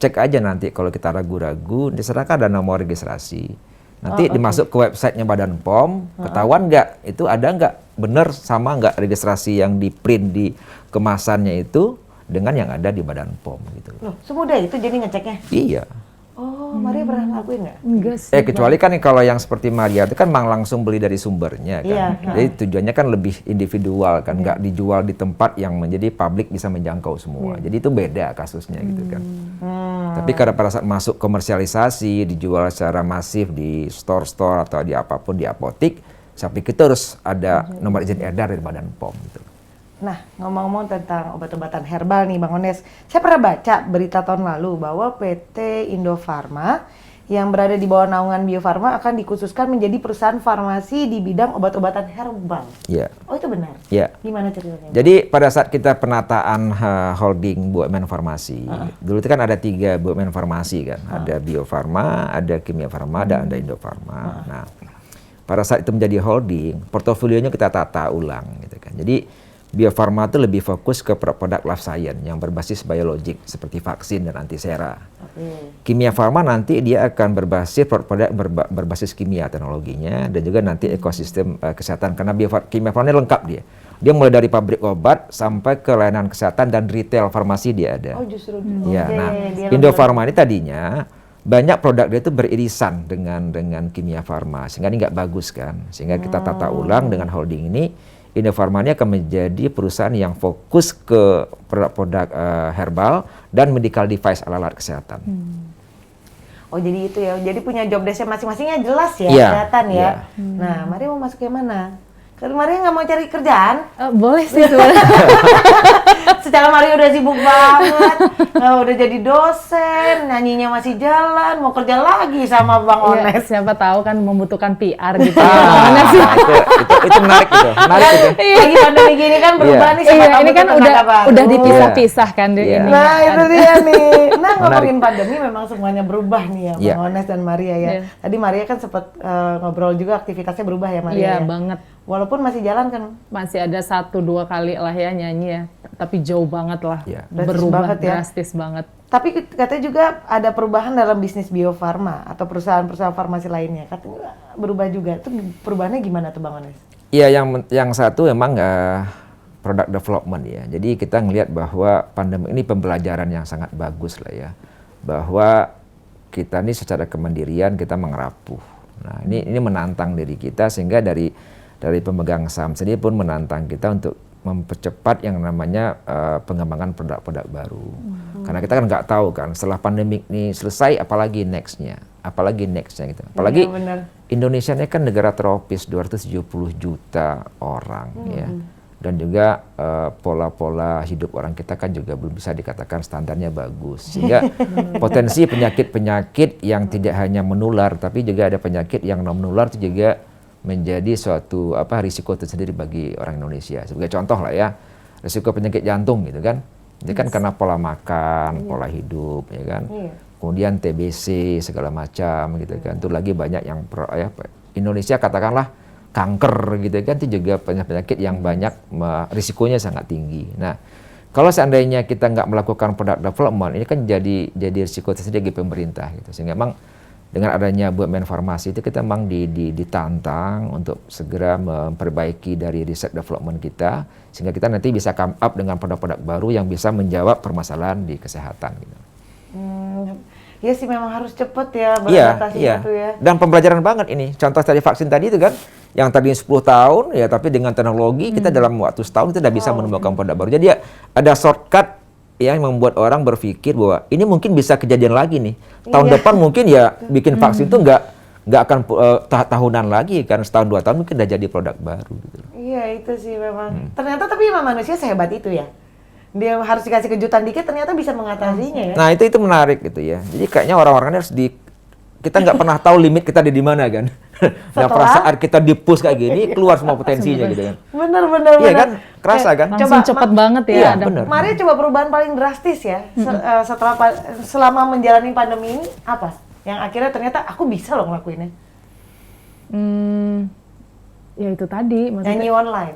cek aja nanti kalau kita ragu-ragu, diserahkan ada nomor registrasi. Nanti dimasuk ke websitenya Badan POM, ketahuan nggak, itu ada nggak, bener sama nggak registrasi yang di print di kemasannya itu dengan yang ada di Badan POM gitu. Loh, semudah itu jadi ngeceknya? Iya. Oh, Maria pernah ngelakuin nggak? Enggak sih. Kecuali kan kalau yang seperti Maria itu kan memang langsung beli dari sumbernya kan. Iya, Jadi tujuannya kan lebih individual kan, nggak dijual di tempat yang menjadi publik bisa menjangkau semua. Jadi itu beda kasusnya gitu kan. Tapi karena pada saat masuk komersialisasi, dijual secara masif di store-store atau di apapun, di apotik, saya pikir itu harus ada nomor izin edar dari Badan POM gitu. Nah, ngomong-ngomong tentang obat-obatan herbal nih Bang Ones, saya pernah baca berita tahun lalu bahwa PT Indofarma yang berada di bawah naungan Bio Farma akan dikhususkan menjadi perusahaan farmasi di bidang obat-obatan herbal. Iya. Oh, itu benar? Iya. Gimana ceritanya? Jadi pada saat kita penataan holding BUMN Farmasi, dulu itu kan ada 3 BUMN Farmasi kan, ada Bio Farma, ada Kimia Farma, dan ada Indofarma. Nah, pada saat itu menjadi holding, portofolionya kita tata ulang gitu kan. Jadi Bio Farma itu lebih fokus ke produk life science yang berbasis biologik seperti vaksin dan antisera. Kimia Farma nanti dia akan berbasis produk berbasis kimia teknologinya, dan juga nanti ekosistem kesehatan, karena Kimia Farma ini lengkap dia. Dia mulai dari pabrik obat sampai ke layanan kesehatan dan retail farmasi dia ada. Oh, justru. Ya, nah, Indofarma ini tadinya banyak produk dia itu beririsan dengan Kimia Farma, sehingga ini nggak bagus kan. Sehingga kita tata ulang dengan holding ini. Indofarma ini akan menjadi perusahaan yang fokus ke produk-produk herbal dan medical device, alat-alat kesehatan. Oh, jadi itu ya. Jadi punya job desk masing-masingnya jelas ya, Iya, kelihatan ya. iya. Nah, Maria mau masuk yang mana? Kan Maria nggak mau cari kerjaan? Boleh sih sebenarnya. Secara Maria udah sibuk banget, udah jadi dosen, nyanyinya masih jalan, mau kerja lagi sama Bang Iya, Ones. siapa tahu kan membutuhkan PR gitu ya. Mana sih? Itu menarik itu. Menarik itu. Lagi pandemi gini kan berubah nih, siapa Iya, tahu ini kan butuh tenaga baru. udah dipisah-pisah kan Iya. ini. Nah itu dia nih. Nah ngomongin Menarik. pandemi memang semuanya berubah nih ya, Iya. Bang Ones dan Maria ya. Iya. Tadi Maria kan sempat ngobrol juga aktivitasnya berubah ya Maria. Iya, ya? banget. Walaupun masih jalan kan. Masih ada 1-2 kali lah ya nyanyi ya, tapi jauh banget lah. Iya. Drastis Berubah banget ya. drastis banget. Tapi katanya juga ada perubahan dalam bisnis Bio Farma atau perusahaan-perusahaan farmasi lainnya. Katanya berubah juga. Itu perubahannya gimana tuh Bang Ones? Iya, yang satu memang product development ya. Jadi kita ngelihat bahwa pandemi ini pembelajaran yang sangat bagus lah ya. Bahwa kita ini secara kemandirian kita mengerapuh. Nah, ini menantang diri kita sehingga dari pemegang saham sendiri pun menantang kita untuk mempercepat yang namanya pengembangan produk-produk baru. Karena kita kan nggak tahu kan setelah pandemik ini selesai apalagi nextnya gitu. Apalagi Iya, benar. Indonesia ini kan negara tropis 270 juta orang ya. Dan juga pola-pola hidup orang kita kan juga belum bisa dikatakan standarnya bagus. Sehingga potensi penyakit-penyakit yang tidak hanya menular tapi juga ada penyakit yang non menular itu juga menjadi suatu risiko tersendiri bagi orang Indonesia. Sebagai contoh lah ya, risiko penyakit jantung gitu kan. Itu kan karena pola makan, pola hidup ya kan. Kemudian TBC segala macam gitu kan. Itu lagi banyak yang Indonesia katakanlah kanker gitu kan, itu juga penyakit yang banyak risikonya sangat tinggi. Nah, kalau seandainya kita nggak melakukan product development, ini kan jadi risiko tersendiri bagi pemerintah gitu. Sehingga memang dengan adanya BUMN Farmasi itu kita memang ditantang untuk segera memperbaiki dari riset development kita sehingga kita nanti bisa come up dengan produk-produk baru yang bisa menjawab permasalahan di kesehatan gitu. Ya sih memang harus cepet ya Iya, beradaptasi iya. itu ya. Dan pembelajaran banget ini. Contoh tadi vaksin tadi itu kan yang tadinya 10 tahun ya tapi dengan teknologi kita dalam waktu setahun kita sudah bisa menemukan produk baru. Jadi ya ada shortcut yang membuat orang berpikir bahwa ini mungkin bisa kejadian lagi nih. Tahun depan mungkin ya bikin vaksin itu nggak akan tahunan lagi kan, setahun 2 tahun mungkin udah jadi produk baru gitu. Iya itu sih memang. Ternyata tapi memang manusia sehebat itu ya. Dia harus dikasih kejutan dikit ternyata bisa mengatasinya ya. Nah itu menarik gitu ya. Jadi kayaknya orang-orang harus kita nggak pernah tahu limit kita ada di mana kan. Nah pada saat kita di-push kayak gini keluar semua potensinya gitu kan. Bener. Iya kan, kerasa kan. Langsung cepat banget ya. Iya, ada. bener. Maria coba perubahan paling drastis ya selama menjalani pandemi ini apa? Yang akhirnya ternyata aku bisa loh ngelakuinnya. Ya itu tadi maksudnya. Nyanyi online.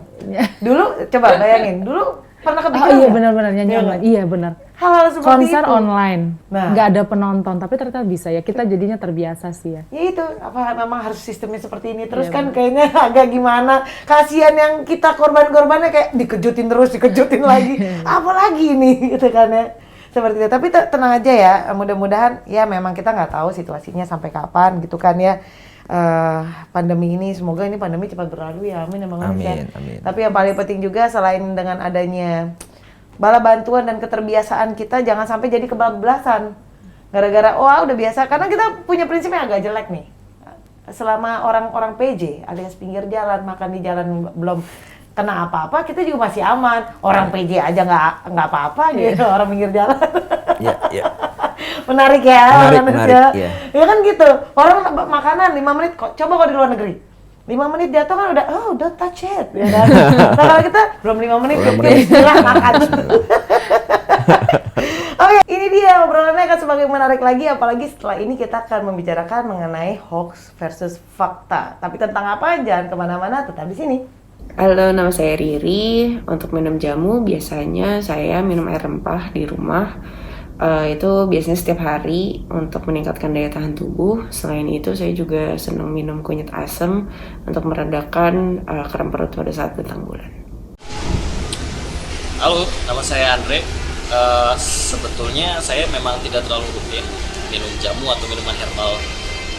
Dulu coba bayangin, dulu pernah kepikiran Oh iya nggak? benar-benar nyanyi Iya online. nggak? Iya benar. Hal-hal seperti Konser itu. online. Nah. Nggak ada penonton tapi ternyata bisa ya. Kita jadinya terbiasa sih ya. Ya itu, apa memang harus sistemnya seperti ini terus kan kayaknya agak gimana. Kasihan yang kita korban-korbannya kayak dikejutin terus, dikejutin lagi. Apalagi ini gitu kan ya. Seperti itu. Tapi tenang aja ya, mudah-mudahan ya memang kita nggak tahu situasinya sampai kapan gitu kan ya. Pandemi ini, semoga ini pandemi cepat berlalu ya, amin ya Bang Ones ya. Amin. Tapi yang paling penting juga selain dengan adanya bala bantuan dan keterbiasaan kita, jangan sampai jadi kebablasan gara-gara udah biasa, karena kita punya prinsipnya agak jelek nih. Selama orang-orang PJ alias pinggir jalan, makan di jalan belum kena apa-apa, kita juga masih aman. Orang PJ aja nggak apa-apa gitu, orang pinggir jalan. Iya. Menarik ya, Menarik, ya. iya. Ya kan gitu. Orang makanan 5 menit kok. Coba kalau di luar negeri. 5 menit jatuh kan udah touch it ya kan. Nah, kalau kita belum 5 menit bismillah makan. Oke, ini dia obrolannya akan semakin menarik lagi, apalagi setelah ini kita akan membicarakan mengenai hoax versus fakta. Tapi tentang apa? Jangan kemana-mana, tetap di sini. Halo, nama saya Riri. Untuk minum jamu, biasanya saya minum air rempah di rumah. Itu biasanya setiap hari untuk meningkatkan daya tahan tubuh. Selain itu, saya juga senang minum kunyit asam untuk meredakan kram perut pada saat bentang bulan. Halo, nama saya Andre. Sebetulnya saya memang tidak terlalu rutin minum jamu atau minuman herbal.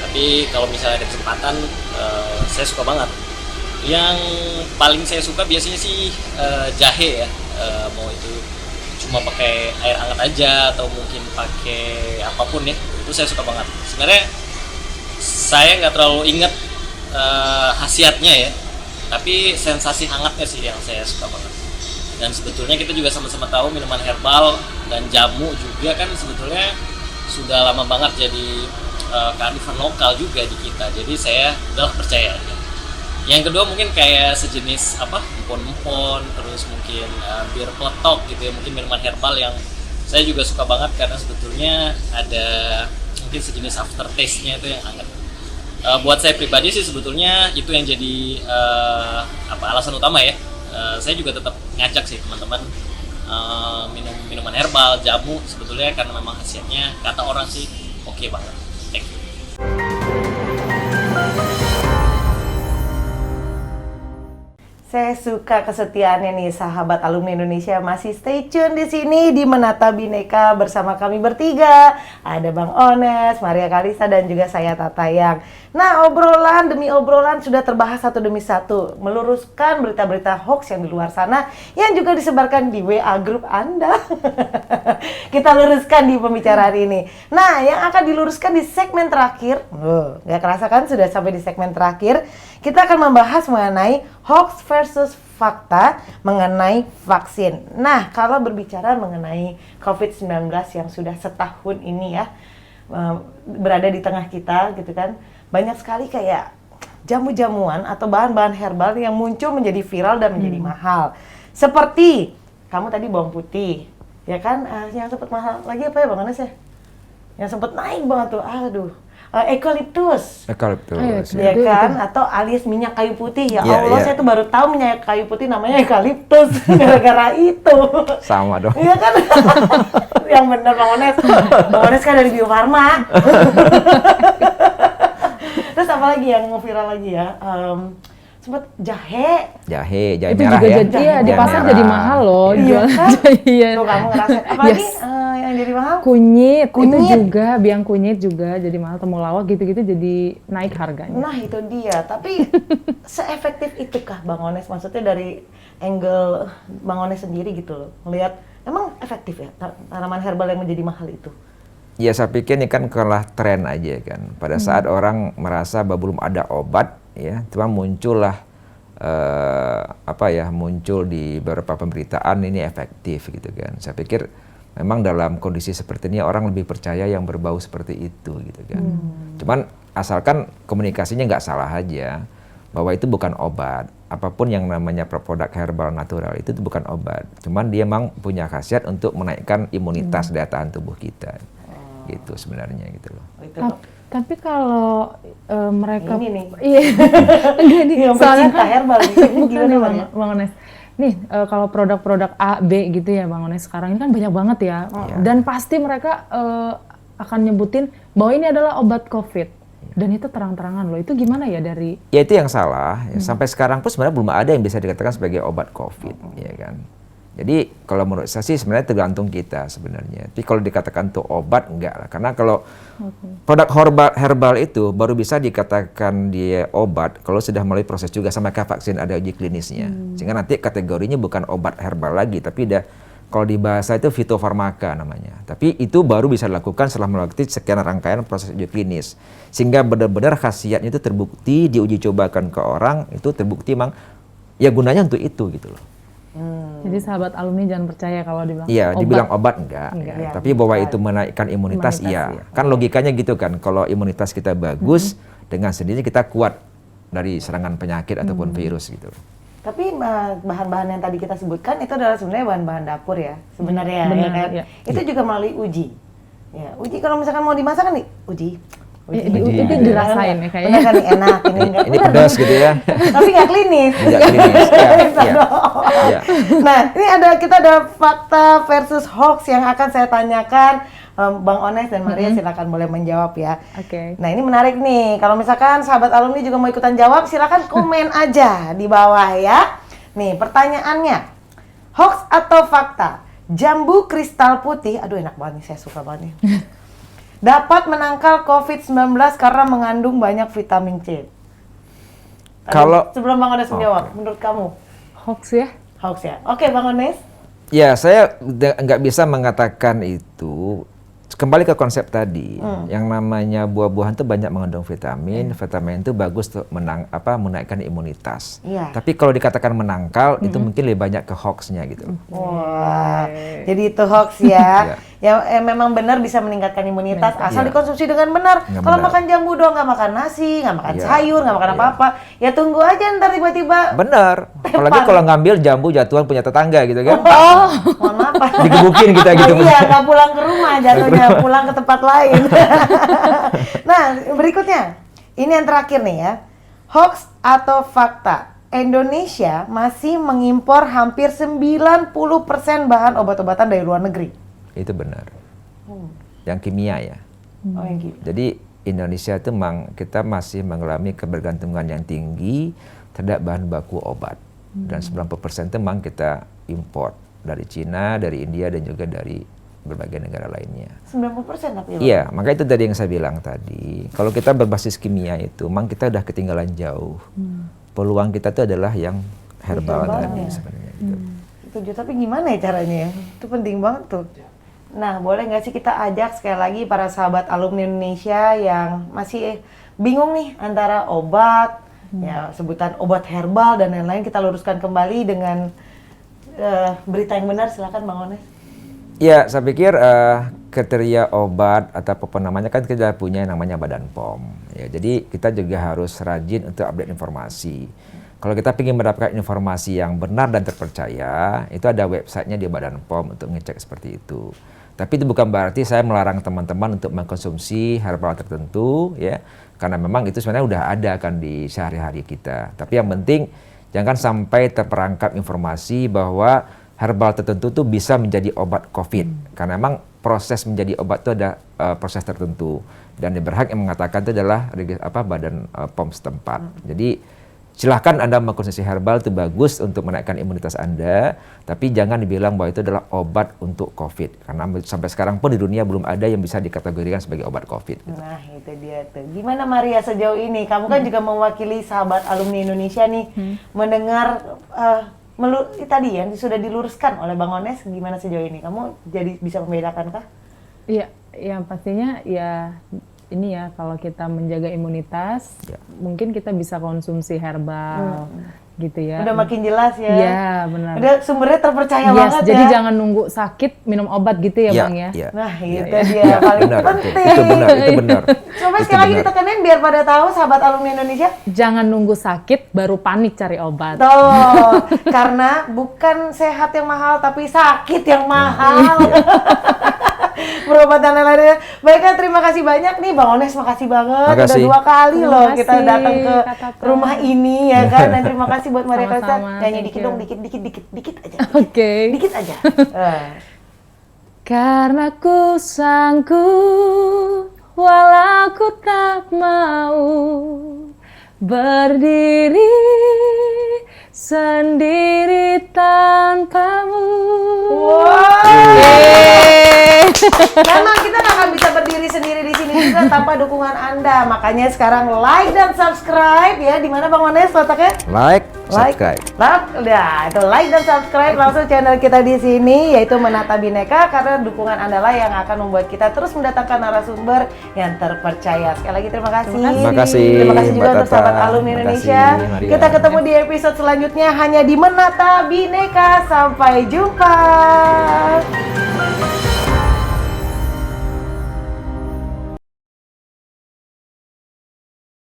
Tapi kalau misalnya ada kesempatan, saya suka banget. Yang paling saya suka biasanya sih jahe ya, mau itu cuma pakai air hangat aja atau mungkin pakai apapun ya, itu saya suka banget. Sebenarnya saya nggak terlalu ingat khasiatnya ya, tapi sensasi hangatnya sih yang saya suka banget. Dan sebetulnya kita juga sama-sama tahu minuman herbal dan jamu juga kan sebetulnya sudah lama banget jadi kearifan lokal juga di kita. Jadi saya udah percaya aja. Yang kedua mungkin kayak sejenis empon-empon, terus mungkin bir peletok gitu ya, mungkin minuman herbal yang saya juga suka banget karena sebetulnya ada mungkin sejenis aftertaste-nya itu yang hangat. Buat saya pribadi sih sebetulnya itu yang jadi alasan utama ya. Saya juga tetap ngajak sih teman-teman minum minuman herbal, jamu sebetulnya karena memang khasiatnya kata orang sih oke banget. Thank you. Saya suka kesetiaannya nih sahabat alumni Indonesia, masih stay tune di sini di Menata Bhinneka bersama kami bertiga. Ada Bang Ones, Maria Kalisa dan juga saya Tatayang. Nah, obrolan demi obrolan sudah terbahas satu demi satu, meluruskan berita-berita hoax yang di luar sana yang juga disebarkan di WA grup Anda. Kita luruskan di pembicaraan ini. Nah, yang akan diluruskan di segmen terakhir, nggak kerasa kan sudah sampai di segmen terakhir. Kita akan membahas mengenai hoax versus fakta mengenai vaksin. Nah, kalau berbicara mengenai COVID-19 yang sudah setahun ini ya, berada di tengah kita gitu kan, banyak sekali kayak jamu-jamuan atau bahan-bahan herbal yang muncul menjadi viral dan menjadi mahal. Seperti kamu tadi bawang putih, ya kan, yang sempat mahal lagi apa ya Bang Anas ya? Yang sempat naik banget tuh, eukaliptus. Ya kan, atau alias minyak kayu putih. Ya Allah, saya tuh baru tahu minyak kayu putih namanya eukaliptus gara-gara itu. Sama dong. Iya kan? Yang benar Bang Ones. Bang Ones kan dari Bio Farma. Terus apa lagi yang viral lagi ya? Sempat jahe itu merah juga ya. Iya, di pasar jadi mahal loh. Iya kan? Iya. Tuh kamu ngerasain. Apalagi yang jadi mahal? Kunyit itu juga, biang kunyit juga jadi mahal, temulawak gitu-gitu jadi naik harganya. Nah itu dia, tapi seefektif itukah Bang Ones? Maksudnya dari angle Bang Ones sendiri gitu loh, melihat emang efektif ya tanaman herbal yang menjadi mahal itu? Ya saya pikir ini kan kalah tren aja kan. Pada saat orang merasa bahwa belum ada obat, ya, cuma muncullah muncul di beberapa pemberitaan ini efektif gitu kan. Saya pikir memang dalam kondisi seperti ini orang lebih percaya yang berbau seperti itu gitu kan. Cuman asalkan komunikasinya nggak salah aja bahwa itu bukan obat. Apapun yang namanya produk herbal natural itu bukan obat. Cuman dia memang punya khasiat untuk menaikkan imunitas daya tahan tubuh kita. Gitu sebenarnya gitu loh. Tapi kalau mereka ini nih, enggak nih, yang soalnya pecinta herbal nih, bukan nih Bang Ones. Nih kalau produk-produk A, B gitu ya Bang Ones sekarang ini kan banyak banget ya. Dan pasti mereka akan nyebutin bahwa ini adalah obat COVID. Dan itu terang-terangan loh. Itu gimana ya dari? Ya itu yang salah. Ya, sampai sekarang pun sebenarnya belum ada yang bisa dikatakan sebagai obat COVID, ya kan. Jadi kalau menurut saya sih sebenarnya tergantung kita sebenarnya. Tapi kalau dikatakan itu obat enggak lah. Karena kalau produk herbal itu baru bisa dikatakan dia obat kalau sudah melalui proses juga sama kayak vaksin ada uji klinisnya. Sehingga nanti kategorinya bukan obat herbal lagi, tapi udah kalau di bahasa itu fitofarmaka namanya. Tapi itu baru bisa dilakukan setelah melalui sekian rangkaian proses uji klinis. Sehingga benar-benar khasiatnya itu terbukti, diuji cobakan ke orang, itu terbukti memang ya gunanya untuk itu gitu loh. Jadi sahabat alumni jangan percaya kalau dibilang iya, obat. dibilang obat enggak. Ya, tapi bahwa itu menaikkan imunitas iya. Kan logikanya gitu kan, kalau imunitas kita bagus, dengan sendirinya kita kuat dari serangan penyakit ataupun virus gitu. Tapi bahan-bahan yang tadi kita sebutkan itu adalah sebenarnya bahan-bahan dapur ya, sebenarnya. Benar, ya kan? ya. Itu juga melalui uji. Ya, uji kalau misalkan mau dimasak kan uji. Itu dirasain ya kayaknya. Benar kan nih, enak ini enggak. Ini pedas gitu ya. Tapi nggak klinis. Enggak klinis. Ya. Nah, ini kita ada fakta versus hoax yang akan saya tanyakan. Bang Ones dan Maria silakan boleh menjawab ya. Oke. Nah, ini menarik nih. Kalau misalkan sahabat alumni juga mau ikutan jawab, silakan komen aja di bawah ya. Nih, pertanyaannya. Hoax atau fakta? Jambu kristal putih, aduh enak banget nih, saya suka banget nih. Dapat menangkal COVID-19 karena mengandung banyak vitamin C. Kalau sebelum Bang Ones menjawab, menurut kamu? Hoax ya? Hoax ya. Oke, Bang Ones. Ya, saya nggak bisa mengatakan itu kembali ke konsep tadi, yang namanya buah-buahan itu banyak mengandung vitamin. Vitamin itu bagus untuk menaikkan imunitas. Iya. Tapi kalau dikatakan menangkal, itu mungkin lebih banyak ke hoaxnya gitu. Wah, jadi itu hoax ya. Ya memang benar bisa meningkatkan imunitas asal dikonsumsi dengan benar. Kalau makan jambu doang, nggak makan nasi, nggak makan sayur, nggak makan apa-apa, ya tunggu aja ntar tiba-tiba. Bener. Apalagi kalau ngambil jambu jatuhan punya tetangga gitu kan. Mohon maaf Pak. Digebukin kita gitu. Iya, nggak pulang ke rumah, jatuhnya pulang ke tempat lain. Nah, berikutnya. Ini yang terakhir nih ya. Hoax atau fakta? Indonesia masih mengimpor hampir 90% bahan obat-obatan dari luar negeri. Itu benar. Yang kimia ya. Oh, yang gitu. Jadi Indonesia itu kita masih mengalami kebergantungan yang tinggi terhadap bahan baku obat. Dan 90% itu memang kita import dari Cina, dari India, dan juga dari berbagai negara lainnya. 90% tapi Iya, maka itu tadi yang saya bilang tadi. Kalau kita berbasis kimia itu, memang kita udah ketinggalan jauh. Peluang kita itu adalah yang herbal tadi sebenarnya. Gitu. Setuju, tapi gimana ya caranya ya? Itu penting banget tuh. Nah, boleh nggak sih kita ajak sekali lagi para sahabat alumni Indonesia yang masih bingung nih antara obat, ya sebutan obat herbal dan lain-lain, kita luruskan kembali dengan berita yang benar. Silakan Bang Ones. Ya, saya pikir kriteria obat atau apa namanya kan kita punya yang namanya Badan POM. Ya, jadi kita juga harus rajin untuk update informasi. Kalau kita ingin mendapatkan informasi yang benar dan terpercaya, itu ada websitenya di Badan POM untuk ngecek seperti itu. Tapi itu bukan berarti saya melarang teman-teman untuk mengkonsumsi herbal tertentu, ya, karena memang itu sebenarnya udah ada kan di sehari-hari kita. Tapi yang penting jangan sampai terperangkap informasi bahwa herbal tertentu tuh bisa menjadi obat COVID. Karena memang proses menjadi obat itu ada proses tertentu, dan yang berhak yang mengatakan itu adalah Badan POM setempat. Jadi silahkan Anda mengkonsumsi herbal, itu bagus untuk menaikkan imunitas Anda, tapi jangan dibilang bahwa itu adalah obat untuk COVID. Karena sampai sekarang pun di dunia belum ada yang bisa dikategorikan sebagai obat COVID. Gitu. Nah, itu dia tuh. Gimana Maria sejauh ini? Kamu kan juga mewakili sahabat alumni Indonesia nih, mendengar tadi yang sudah diluruskan oleh Bang Ones, gimana sejauh ini? Kamu jadi bisa membedakan kah? Iya, yang pastinya ya ini ya, kalau kita menjaga imunitas, mungkin kita bisa konsumsi herbal, gitu ya. Udah makin jelas ya. Iya, benar. Udah sumbernya terpercaya banget jadi ya. jangan nunggu sakit minum obat gitu ya, Bang ya. Nah, itu dia paling penting. Itu benar. Coba sekali lagi ditekenin biar pada tahu sahabat alumni Indonesia. Jangan nunggu sakit baru panik cari obat. Tuh, karena bukan sehat yang mahal tapi sakit yang mahal. Berobat dan lain-lainnya. Baiklah, terima kasih banyak nih Bang Ones, makasih banget. Makasih. Udah 2 kali loh kita datang ke Kak rumah ini ya kan. Dan terima kasih buat Maria Kalista. Sama-sama, Nyanyi thank dikit you. dong, dikit aja. Oke. Dikit aja. Karena ku sanggup walau ku tak mau berdiri sendiri tanpamu. Memang kita nggak akan bisa berdiri sendiri di sini juga tanpa dukungan Anda. Makanya sekarang like dan subscribe ya. Di mana Bang Ones letaknya? Like, subscribe. Ya, itu like dan subscribe langsung channel kita di sini, yaitu Menata Bhinneka, karena dukungan Anda lah yang akan membuat kita terus mendatangkan narasumber yang terpercaya. Sekali lagi terima kasih. Terima kasih. Terima kasih juga Mbak untuk Tata. sahabat alumni Terima Indonesia. kasih, Maria. Kita ketemu di episode selanjutnya hanya di Menata Bhinneka. Sampai jumpa.